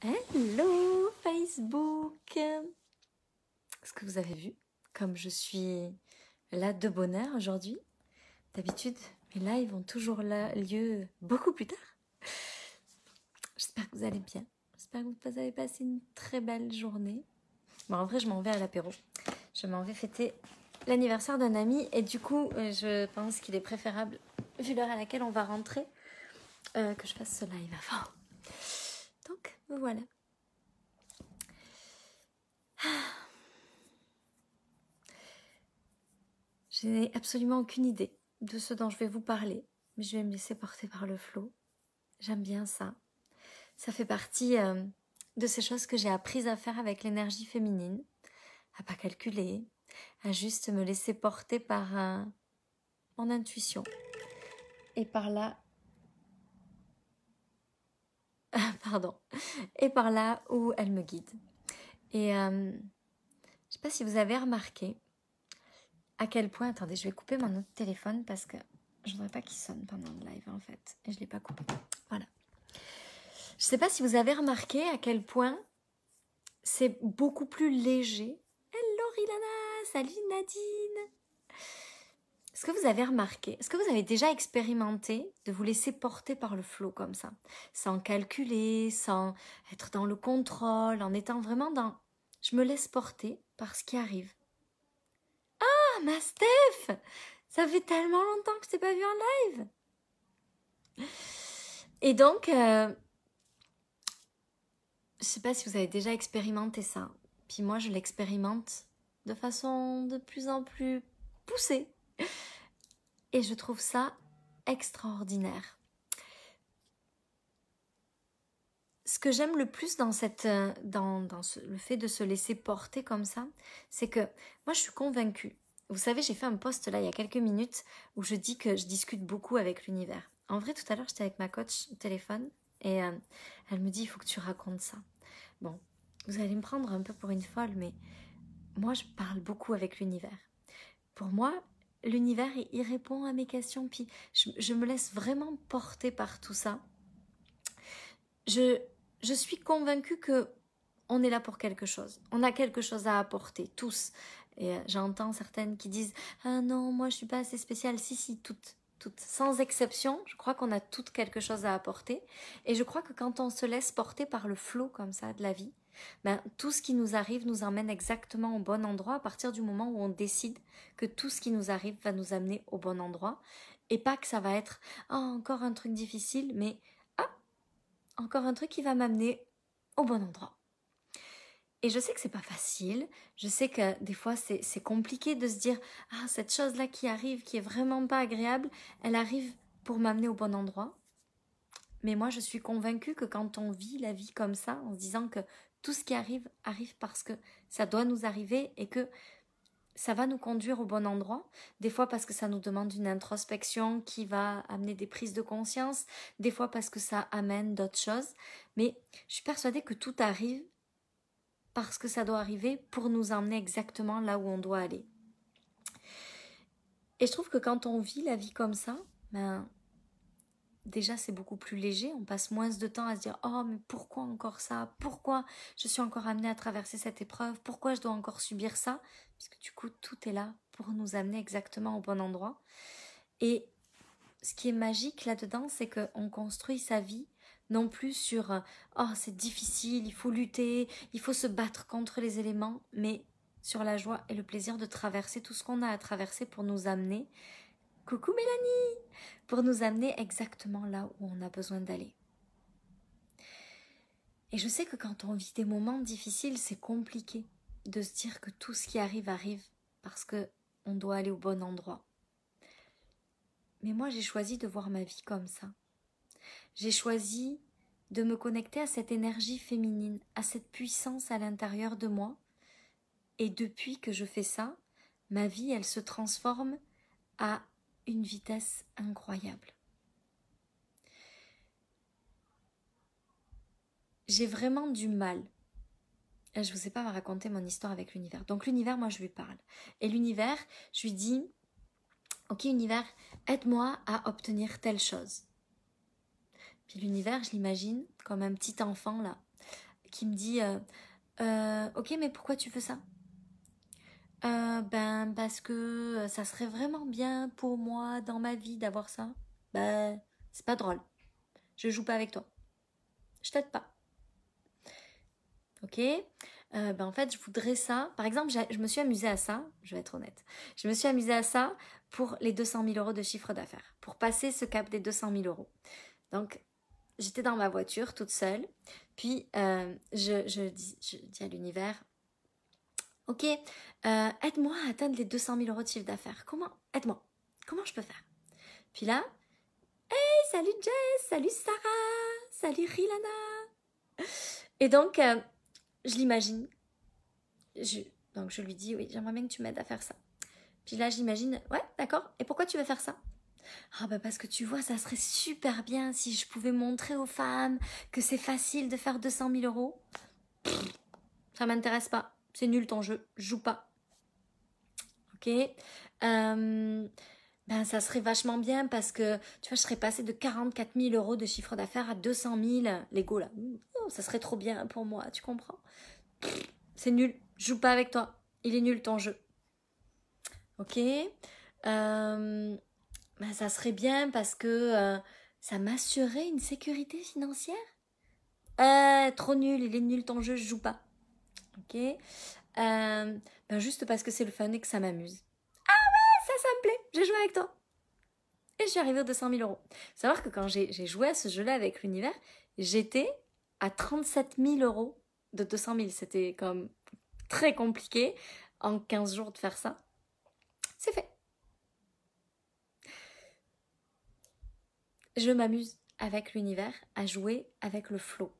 Hello Facebook. Est-ce que vous avez vu comme je suis là de bonne heure aujourd'hui? D'habitude, mes lives ont toujours lieu beaucoup plus tard. J'espère que vous allez bien. J'espère que vous avez passé une très belle journée. Bon, en vrai, je m'en vais à l'apéro. Je m'en vais fêter l'anniversaire d'un ami et du coup, je pense qu'il est préférable, vu l'heure à laquelle on va rentrer, que je fasse ce live avant. Donc, voilà. Je n'ai absolument aucune idée de ce dont je vais vous parler, mais je vais me laisser porter par le flot. J'aime bien ça. Ça fait partie de ces choses que j'ai apprises à faire avec l'énergie féminine, à pas calculer, à juste me laisser porter par mon intuition. Et par là... pardon. Et par là où elle me guide. Et je sais pas si vous avez remarqué à quel point... Attendez, je vais couper mon autre téléphone parce que je voudrais pas qu'il sonne pendant le live en fait. Et je l'ai pas coupé. Voilà. Je sais pas si vous avez remarqué à quel point c'est beaucoup plus léger. Hello Rilana, salut Nadine. Est-ce que vous avez remarqué, est-ce que vous avez déjà expérimenté de vous laisser porter par le flot comme ça, sans calculer, sans être dans le contrôle, en étant vraiment dans « je me laisse porter par ce qui arrive ». Ah, ma Steph, ça fait tellement longtemps que je t'ai pas vu en live. Et donc, je sais pas si vous avez déjà expérimenté ça. Puis moi, je l'expérimente de façon de plus en plus poussée. Et je trouve ça extraordinaire. Ce que j'aime le plus dans le fait de se laisser porter comme ça, c'est que moi, je suis convaincue. Vous savez, j'ai fait un post là il y a quelques minutes où je dis que je discute beaucoup avec l'univers. En vrai, tout à l'heure, j'étais avec ma coach au téléphone et elle me dit « il faut que tu racontes ça ». Bon, vous allez me prendre un peu pour une folle, mais moi, je parle beaucoup avec l'univers. Pour moi, l'univers, il répond à mes questions, puis je me laisse vraiment porter par tout ça. Je suis convaincue que on est là pour quelque chose. On a quelque chose à apporter, tous. Et j'entends certaines qui disent « ah non, moi je suis pas assez spéciale ». Si, toutes, sans exception, je crois qu'on a toutes quelque chose à apporter. Et je crois que quand on se laisse porter par le flot comme ça de la vie, ben, tout ce qui nous arrive nous emmène exactement au bon endroit à partir du moment où on décide que tout ce qui nous arrive va nous amener au bon endroit. Et pas que ça va être « ah, encore un truc difficile », mais « ah, encore un truc qui va m'amener au bon endroit ». Et je sais que c'est pas facile, je sais que des fois c'est compliqué de se dire « ah, cette chose-là qui arrive, qui est vraiment pas agréable, elle arrive pour m'amener au bon endroit ». Mais moi je suis convaincue que quand on vit la vie comme ça, en se disant que tout ce qui arrive, arrive parce que ça doit nous arriver et que ça va nous conduire au bon endroit, des fois parce que ça nous demande une introspection qui va amener des prises de conscience, des fois parce que ça amène d'autres choses, mais je suis persuadée que tout arrive parce que ça doit arriver pour nous emmener exactement là où on doit aller. Et je trouve que quand on vit la vie comme ça, ben, déjà c'est beaucoup plus léger, on passe moins de temps à se dire « oh mais pourquoi encore ça? Pourquoi je suis encore amenée à traverser cette épreuve? Pourquoi je dois encore subir ça ?» Parce que du coup tout est là pour nous amener exactement au bon endroit. Et ce qui est magique là-dedans, c'est qu'on construit sa vie non plus sur « oh c'est difficile, il faut lutter, il faut se battre contre les éléments », mais sur la joie et le plaisir de traverser tout ce qu'on a à traverser pour nous amener, coucou Mélanie, pour nous amener exactement là où on a besoin d'aller. Et je sais que quand on vit des moments difficiles, c'est compliqué de se dire que tout ce qui arrive, arrive parce qu'on doit aller au bon endroit. Mais moi, j'ai choisi de voir ma vie comme ça. J'ai choisi de me connecter à cette énergie féminine, à cette puissance à l'intérieur de moi. Et depuis que je fais ça, ma vie, elle se transforme à une vitesse incroyable. J'ai vraiment du mal. Je ne vous ai pas raconté mon histoire avec l'univers. Donc l'univers, moi, je lui parle. Et l'univers, je lui dis « ok, univers, aide-moi à obtenir telle chose ». Puis l'univers, je l'imagine comme un petit enfant là, qui me dit ok, mais pourquoi tu veux ça? Ben parce que ça serait vraiment bien pour moi dans ma vie d'avoir ça. Ben c'est pas drôle. Je joue pas avec toi. Je t'aide pas. Ok, ben en fait je voudrais ça. Par exemple, je me suis amusée à ça, je vais être honnête. Je me suis amusée à ça pour les 200 000 euros de chiffre d'affaires, pour passer ce cap des 200 000 euros. Donc j'étais dans ma voiture toute seule, puis je dis à l'univers, ok, aide-moi à atteindre les 200 000 euros de chiffre d'affaires. Comment? Aide-moi. Comment je peux faire? Puis là, hey, salut Jess, salut Sarah, salut Rilana. Et donc, je l'imagine. Donc je lui dis, oui, j'aimerais bien que tu m'aides à faire ça. Puis là, j'imagine, ouais, d'accord. Et pourquoi tu veux faire ça? Ah bah parce que tu vois, ça serait super bien si je pouvais montrer aux femmes que c'est facile de faire 200 000 euros. Ça m'intéresse pas. C'est nul ton jeu. Je joue pas. Ok. Ben ça serait vachement bien parce que tu vois, je serais passée de 44 000 euros de chiffre d'affaires à 200 000. L'ego là. Oh, ça serait trop bien pour moi, tu comprends? C'est nul. Je joue pas avec toi. Il est nul ton jeu. Ok. Ben, ça serait bien parce que ça m'assurerait une sécurité financière. Trop nul, il est nul ton jeu, je joue pas. Ok. Ben juste parce que c'est le fun et que ça m'amuse. Ah ouais, ça me plaît, j'ai joué avec toi. Et je suis arrivée aux 200 000 euros. Faut savoir que quand j'ai joué à ce jeu-là avec l'univers, j'étais à 37 000 euros de 200 000. C'était comme très compliqué en 15 jours de faire ça. C'est fait. Je m'amuse avec l'univers à jouer avec le flow.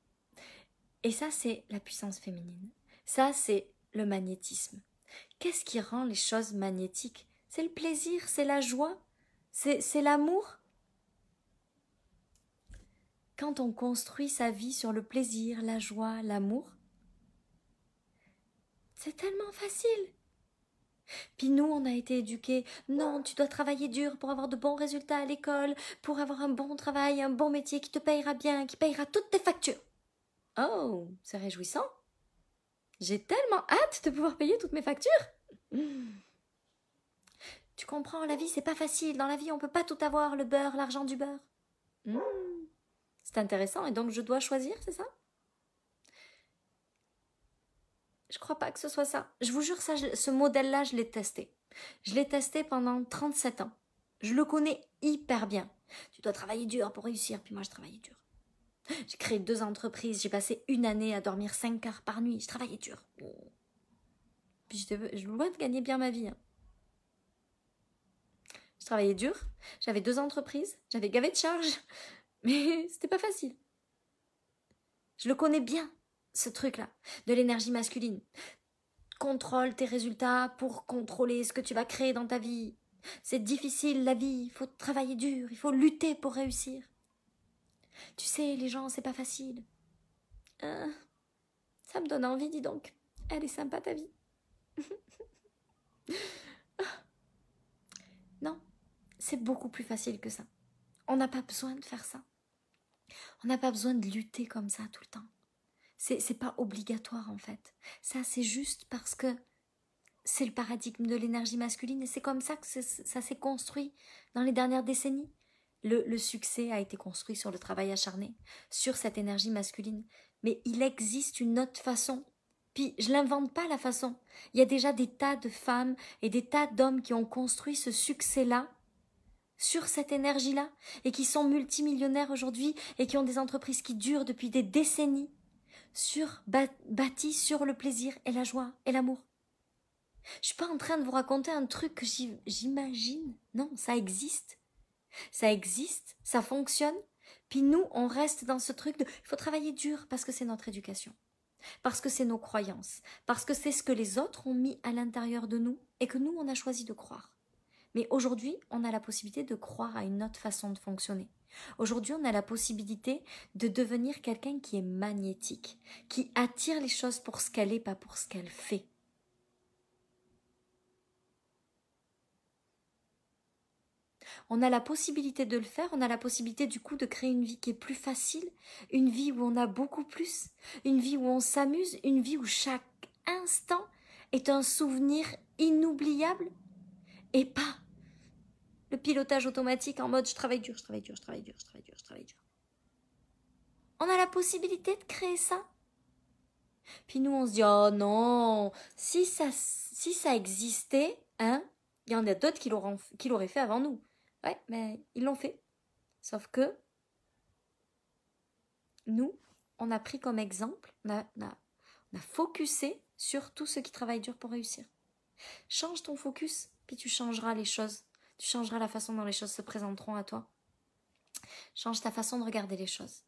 Et ça, c'est la puissance féminine. Ça, c'est le magnétisme. Qu'est-ce qui rend les choses magnétiques? C'est le plaisir, c'est la joie, c'est l'amour. Quand on construit sa vie sur le plaisir, la joie, l'amour, c'est tellement facile. Puis nous, on a été éduqués. Non, tu dois travailler dur pour avoir de bons résultats à l'école, pour avoir un bon travail, un bon métier qui te payera bien, qui payera toutes tes factures. Oh, c'est réjouissant. J'ai tellement hâte de pouvoir payer toutes mes factures. Tu comprends, la vie, c'est pas facile. Dans la vie, on peut pas tout avoir, le beurre, l'argent du beurre. C'est intéressant, et donc je dois choisir, c'est ça? Je crois pas que ce soit ça. Je vous jure, ça, ce modèle-là, je l'ai testé. Je l'ai testé pendant 37 ans. Je le connais hyper bien. Tu dois travailler dur pour réussir, puis moi, je travaillais dur. J'ai créé 2 entreprises, j'ai passé 1 année à dormir 5 heures par nuit, je travaillais dur. Puis je loin de gagner bien ma vie. Hein. Je travaillais dur, j'avais 2 entreprises, j'avais gavé de charges, mais c'était pas facile. Je le connais bien, ce truc-là, de l'énergie masculine. Contrôle tes résultats pour contrôler ce que tu vas créer dans ta vie. C'est difficile la vie, il faut travailler dur, il faut lutter pour réussir. Tu sais, les gens, c'est pas facile. Ça me donne envie, dis donc. Elle est sympa ta vie. Non, c'est beaucoup plus facile que ça. On n'a pas besoin de faire ça. On n'a pas besoin de lutter comme ça tout le temps. C'est pas obligatoire en fait. Ça, c'est juste parce que c'est le paradigme de l'énergie masculine et c'est comme ça que ça s'est construit dans les dernières décennies. Le succès a été construit sur le travail acharné, sur cette énergie masculine. Mais il existe une autre façon. Puis je l'invente pas la façon. Il y a déjà des tas de femmes et des tas d'hommes qui ont construit ce succès-là sur cette énergie-là et qui sont multimillionnaires aujourd'hui et qui ont des entreprises qui durent depuis des décennies bâties sur le plaisir et la joie et l'amour. Je suis pas en train de vous raconter un truc que j'imagine. Non, ça existe. Ça existe, ça fonctionne. Puis nous, on reste dans ce truc de il faut travailler dur parce que c'est notre éducation. Parce que c'est nos croyances. Parce que c'est ce que les autres ont mis à l'intérieur de nous et que nous, on a choisi de croire. Mais aujourd'hui, on a la possibilité de croire à une autre façon de fonctionner. Aujourd'hui, on a la possibilité de devenir quelqu'un qui est magnétique, qui attire les choses pour ce qu'elle est, pas pour ce qu'elle fait. On a la possibilité de le faire, on a la possibilité du coup de créer une vie qui est plus facile, une vie où on a beaucoup plus, une vie où on s'amuse, une vie où chaque instant est un souvenir inoubliable et pas le pilotage automatique en mode je travaille dur, je travaille dur, je travaille dur, je travaille dur, je travaille dur. On a la possibilité de créer ça. Puis nous on se dit oh non, si ça existait, hein, il y en a d'autres qui l'auraient fait avant nous. Ouais, mais ils l'ont fait. Sauf que nous, on a pris comme exemple, on a focusé sur tous ceux qui travaillent dur pour réussir. Change ton focus, puis tu changeras les choses. Tu changeras la façon dont les choses se présenteront à toi. Change ta façon de regarder les choses.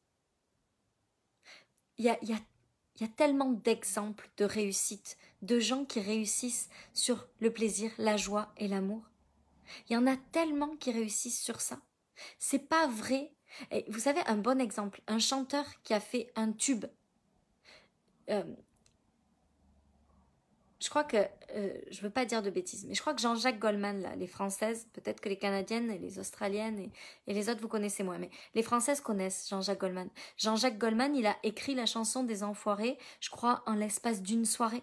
Il y a tellement d'exemples de réussite, de gens qui réussissent sur le plaisir, la joie et l'amour. Il y en a tellement qui réussissent sur ça. C'est pas vrai. Et vous savez, un bon exemple, un chanteur qui a fait un tube. Je crois que, je veux pas dire de bêtises, mais je crois que Jean-Jacques Goldman, là, les Françaises, peut-être que les Canadiennes et les Australiennes et les autres vous connaissez moins, mais les Françaises connaissent Jean-Jacques Goldman. Jean-Jacques Goldman, il a écrit la chanson des Enfoirés, je crois, en l'espace d'une soirée.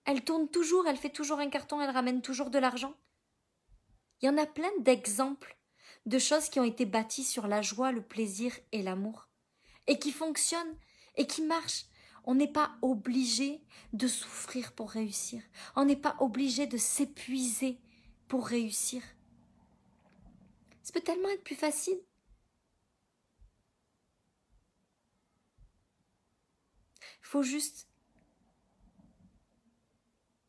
Elle tourne toujours, elle fait toujours un carton, elle ramène toujours de l'argent. Il y en a plein d'exemples de choses qui ont été bâties sur la joie, le plaisir et l'amour, et qui fonctionnent, et qui marchent. On n'est pas obligé de souffrir pour réussir. On n'est pas obligé de s'épuiser pour réussir. Ça peut tellement être plus facile. Il faut juste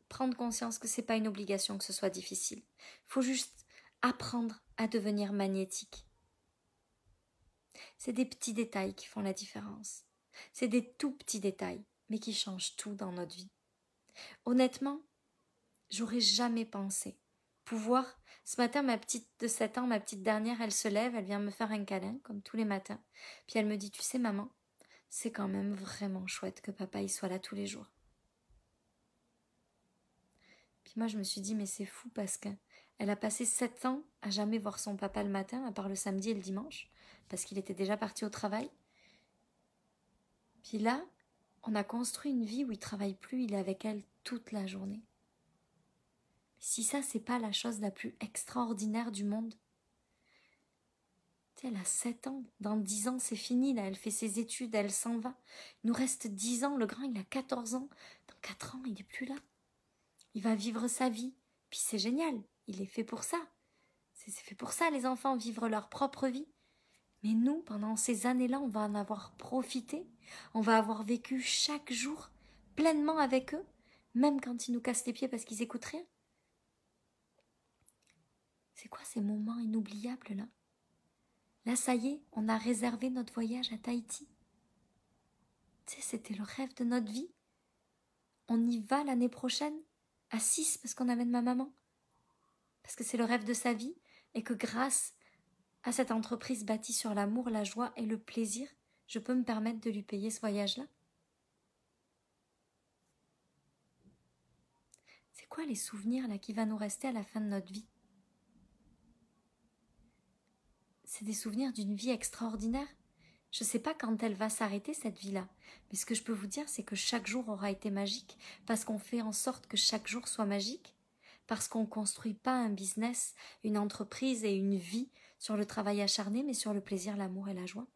prendre conscience que ce n'est pas une obligation que ce soit difficile. Il faut juste apprendre à devenir magnétique. C'est des petits détails qui font la différence. C'est des tout petits détails, mais qui changent tout dans notre vie. Honnêtement, j'aurais jamais pensé pouvoir. Ce matin, ma petite de 7 ans, ma petite dernière, elle se lève, elle vient me faire un câlin, comme tous les matins. Puis elle me dit, tu sais maman, c'est quand même vraiment chouette que papa y soit là tous les jours. Puis moi, je me suis dit, mais c'est fou parce qu'elle a passé 7 ans à jamais voir son papa le matin, à part le samedi et le dimanche, parce qu'il était déjà parti au travail. Puis là, on a construit une vie où il travaille plus, il est avec elle toute la journée. Si ça, c'est pas la chose la plus extraordinaire du monde. Tu sais, elle a 7 ans, dans 10 ans, c'est fini, là, elle fait ses études, elle s'en va. Il nous reste 10 ans, le grand, il a 14 ans. Dans 4 ans, il n'est plus là. Il va vivre sa vie. Puis c'est génial, il est fait pour ça. C'est fait pour ça, les enfants, vivre leur propre vie. Mais nous, pendant ces années-là, on va en avoir profité. On va avoir vécu chaque jour pleinement avec eux, même quand ils nous cassent les pieds parce qu'ils n'écoutent rien. C'est quoi ces moments inoubliables là? Là, ça y est, on a réservé notre voyage à Tahiti. Tu sais, c'était le rêve de notre vie. On y va l'année prochaine, à 6 parce qu'on amène ma maman. Parce que c'est le rêve de sa vie et que grâce à cette entreprise bâtie sur l'amour, la joie et le plaisir, je peux me permettre de lui payer ce voyage-là. C'est quoi les souvenirs là qui va nous rester à la fin de notre vie? C'est des souvenirs d'une vie extraordinaire. Je ne sais pas quand elle va s'arrêter, cette vie-là. Mais ce que je peux vous dire, c'est que chaque jour aura été magique, parce qu'on fait en sorte que chaque jour soit magique, parce qu'on ne construit pas un business, une entreprise et une vie sur le travail acharné, mais sur le plaisir, l'amour et la joie.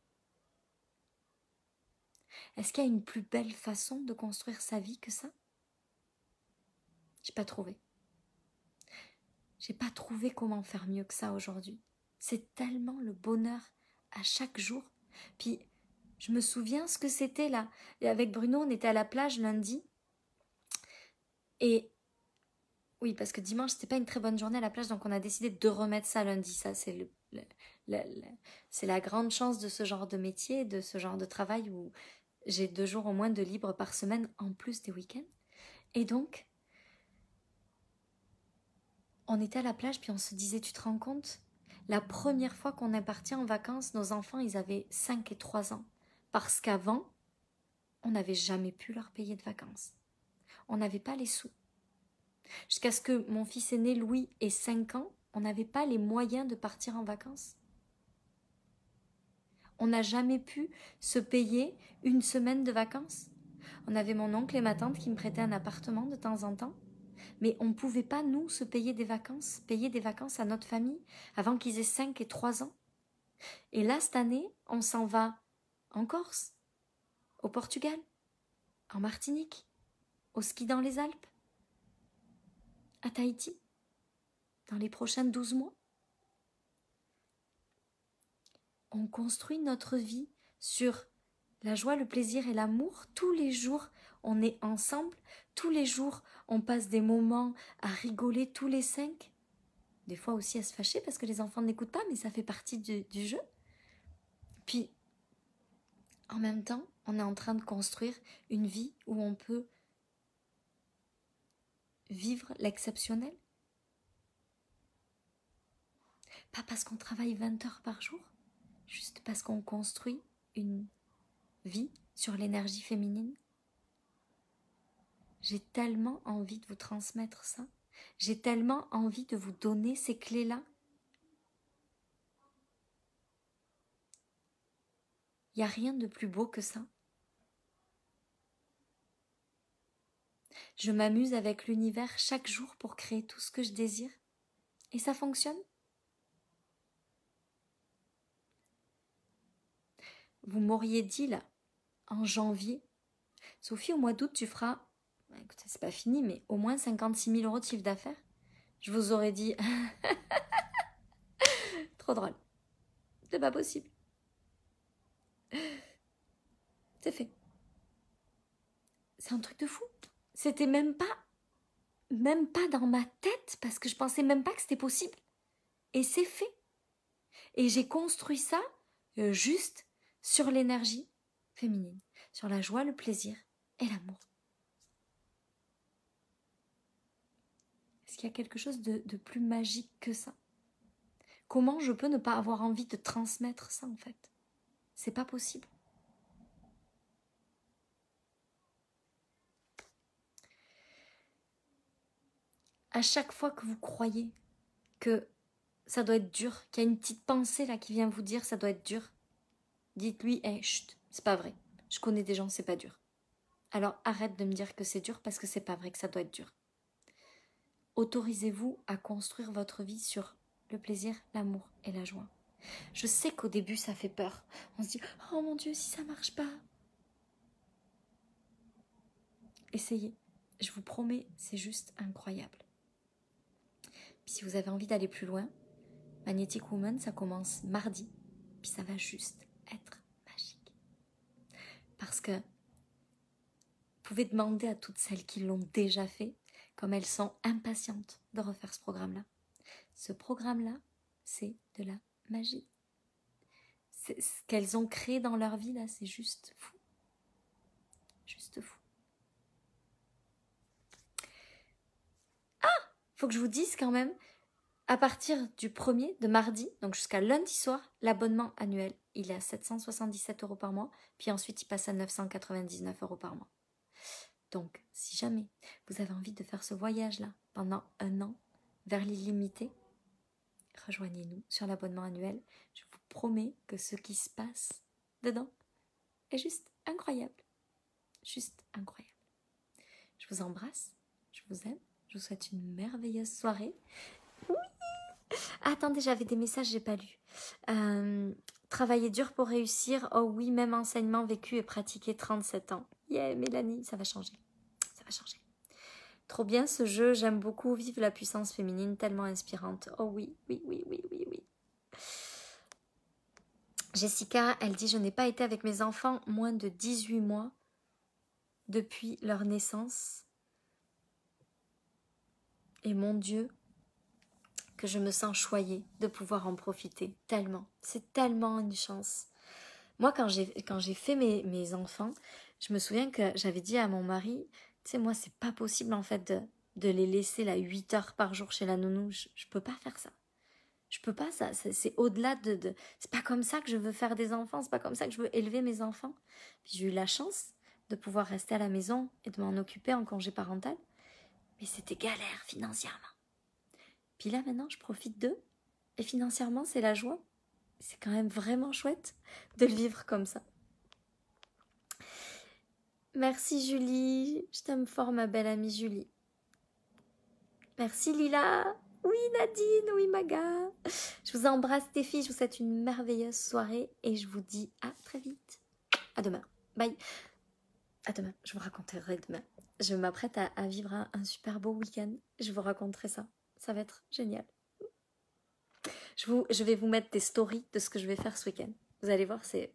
Est-ce qu'il y a une plus belle façon de construire sa vie que ça? J'ai pas trouvé. J'ai pas trouvé comment faire mieux que ça aujourd'hui. C'est tellement le bonheur à chaque jour. Puis, je me souviens ce que c'était là. Et avec Bruno, on était à la plage lundi. Et oui, parce que dimanche, c'était pas une très bonne journée à la plage, donc on a décidé de remettre ça lundi. Ça, c'est c'est la grande chance de ce genre de métier, de ce genre de travail où j'ai 2 jours au moins de libre par semaine, en plus des week-ends. Et donc, on était à la plage, puis on se disait, tu te rends compte? La première fois qu'on est parti en vacances, nos enfants, ils avaient 5 et 3 ans. Parce qu'avant, on n'avait jamais pu leur payer de vacances. On n'avait pas les sous. Jusqu'à ce que mon fils aîné, Louis, ait 5 ans, On n'avait pas les moyens de partir en vacances. On n'a jamais pu se payer une semaine de vacances. On avait mon oncle et ma tante qui me prêtaient un appartement de temps en temps. Mais on ne pouvait pas, nous, se payer des vacances à notre famille avant qu'ils aient 5 et 3 ans. Et là, cette année, on s'en va en Corse, au Portugal, en Martinique, au ski dans les Alpes, à Tahiti, dans les prochains 12 mois. On construit notre vie sur la joie, le plaisir et l'amour. Tous les jours, on est ensemble. Tous les jours, on passe des moments à rigoler tous les 5. Des fois aussi à se fâcher parce que les enfants n'écoutent pas, mais ça fait partie du jeu. Puis, en même temps, on est en train de construire une vie où on peut vivre l'exceptionnel. Pas parce qu'on travaille 20 heures par jour, juste parce qu'on construit une vie sur l'énergie féminine. J'ai tellement envie de vous transmettre ça. J'ai tellement envie de vous donner ces clés-là. Il n'y a rien de plus beau que ça. Je m'amuse avec l'univers chaque jour pour créer tout ce que je désire. Et ça fonctionne. Vous m'auriez dit là, en janvier, Sophie, au mois d'août, tu feras, écoutez, c'est pas fini, mais au moins 56 000 € de chiffre d'affaires. Je vous aurais dit, trop drôle, c'est pas possible. C'est fait. C'est un truc de fou. C'était même pas dans ma tête, parce que je pensais même pas que c'était possible. Et c'est fait. Et j'ai construit ça juste sur l'énergie féminine, sur la joie, le plaisir et l'amour. Est-ce qu'il y a quelque chose de plus magique que ça? Comment je peux ne pas avoir envie de transmettre ça en fait? C'est pas possible. À chaque fois que vous croyez que ça doit être dur, qu'il y a une petite pensée là qui vient vous dire ça doit être dur, dites-lui, hey, chut, c'est pas vrai. Je connais des gens, c'est pas dur. Alors arrête de me dire que c'est dur parce que c'est pas vrai que ça doit être dur. Autorisez-vous à construire votre vie sur le plaisir, l'amour et la joie. Je sais qu'au début ça fait peur. On se dit, oh mon Dieu, si ça marche pas. Essayez. Je vous promets, c'est juste incroyable. Puis si vous avez envie d'aller plus loin, Magnetic Woman, ça commence mardi. Puis ça va juste être magique. Parce que vous pouvez demander à toutes celles qui l'ont déjà fait, comme elles sont impatientes de refaire ce programme-là. Ce programme-là, c'est de la magie. C'est ce qu'elles ont créé dans leur vie, là, c'est juste fou. Juste fou. Faut que je vous dise quand même, à partir du 1er, de mardi, donc jusqu'à lundi soir, l'abonnement annuel, il est à 777 € par mois, puis ensuite il passe à 999 € par mois. Donc, si jamais vous avez envie de faire ce voyage-là pendant 1 an vers l'illimité, rejoignez-nous sur l'abonnement annuel. Je vous promets que ce qui se passe dedans est juste incroyable. Juste incroyable. Je vous embrasse, je vous aime, je vous souhaite une merveilleuse soirée. Oui. Attendez, j'avais des messages, j'ai pas lu. Travailler dur pour réussir. Oh oui, même enseignement vécu et pratiqué 37 ans. Yeah, Mélanie, ça va changer. Ça va changer. Trop bien ce jeu, j'aime beaucoup. Vive la puissance féminine, tellement inspirante. Oh oui, oui, oui, oui, oui, oui. Jessica, elle dit, je n'ai pas été avec mes enfants moins de 18 mois depuis leur naissance. Et mon Dieu, que je me sens choyée de pouvoir en profiter. Tellement. C'est tellement une chance. Moi, quand j'ai fait mes enfants, je me souviens que j'avais dit à mon mari, tu sais, moi, c'est pas possible en fait de les laisser là 8 heures par jour chez la nounou. Je peux pas faire ça. Je peux pas, ça. C'est au-delà de... C'est pas comme ça que je veux faire des enfants. C'est pas comme ça que je veux élever mes enfants. Puis j'ai eu la chance de pouvoir rester à la maison et de m'en occuper en congé parental. Mais c'était galère financièrement. Puis là, maintenant, je profite d'eux. Et financièrement, c'est la joie. C'est quand même vraiment chouette de le vivre comme ça. Merci Julie. Je t'aime fort, ma belle amie Julie. Merci Lila. Oui Nadine, oui Maga. Je vous embrasse les filles, je vous souhaite une merveilleuse soirée et je vous dis à très vite. À demain. Bye. À demain, je vous raconterai demain. Je m'apprête à vivre un super beau week-end. Je vous raconterai ça. Ça va être génial. Je vais vous mettre des stories de ce que je vais faire ce week-end. Vous allez voir, c'est